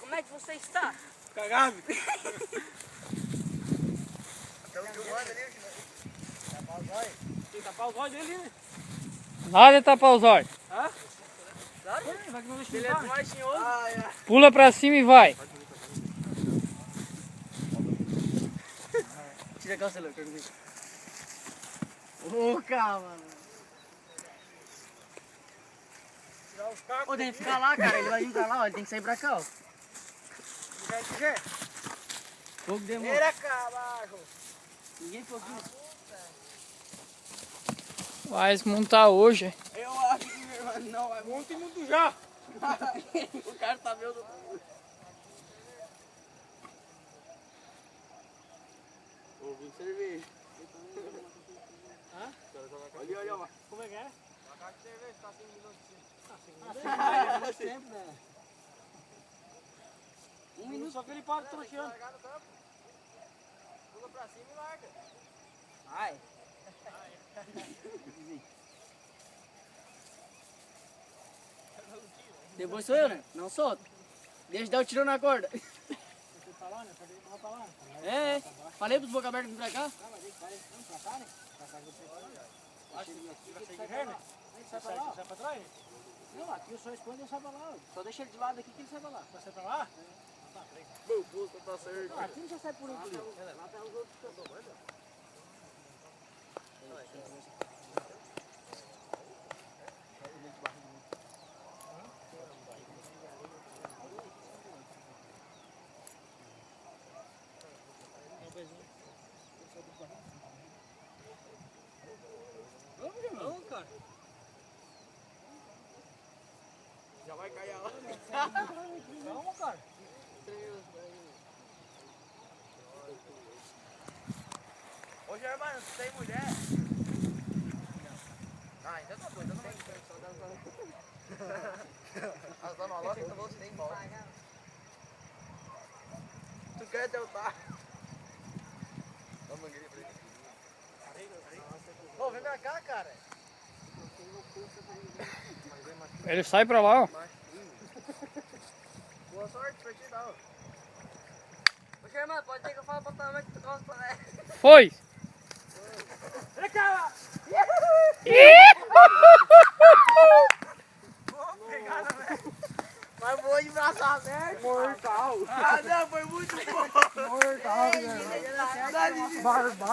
Como é que você está? Cagado. Tem que tapar os olhos dele, né? Nada de tapar os olhos. Hã? Claro, vai que não deixa ele mais tinhoso. Pula pra cima e vai. Tira a calça, Lucas. Ô, calma, mano. Tirar os cacos. Ô, tem que ficar lá, cara. Ele vai vir pra lá, ó. Ele tem que sair pra cá, ó. Quer? Pouco demora. Era cavaco. Ninguém pouquinho. Vai montar hoje. Eu acho que meu irmão não vai. Muito e muito já. O cara tá meio do... Ouvi cerveja. Hã? Olha, olha, olha. Como é que é? A caixa de cerveja tá 5 minutos. Faz tempo, né? Um minuto só que ele para trouxando. Pula pra cima e larga. Vai. Depois sou eu, né? Não solto. Deixa dar o tiro na corda. Você tá lá, né? Vai pra lá. É, falei pros boca aberta vir pra cá. Não, mas ele vai pra cá, né? Pra cá você vai lá. Acho que vai sair de ré, né? Sai pra lá. Sai pra trás? Não, aqui eu só escondo e eu saio pra lá. Só deixa ele de lado aqui que ele sai pra lá. Vai sair pra lá? Tá, peraí. Meu puto tá certo. Não, aqui não já sai por aqui. Lá tá os outros que eu tô, manda. Não, cara. Já vai cair a hora. Calma, cara. Ô, Germano, você tem mulher? Ah, ainda tá doido, não vai. As dona Loca então você nem embora. Tu quer tentar? Dá uma mangueira pra ele. Ô, vem pra cá, cara. Ele sai pra lá, ó. Boa sorte pra ti, dá. Ô, Germano, pode ter que eu falo pra tua mãe que tu gosta, né? Foi! Vem cá! Mas vou de braço aberto. Mortal. Ah, não, foi muito bom. Mortal, velho. Barba.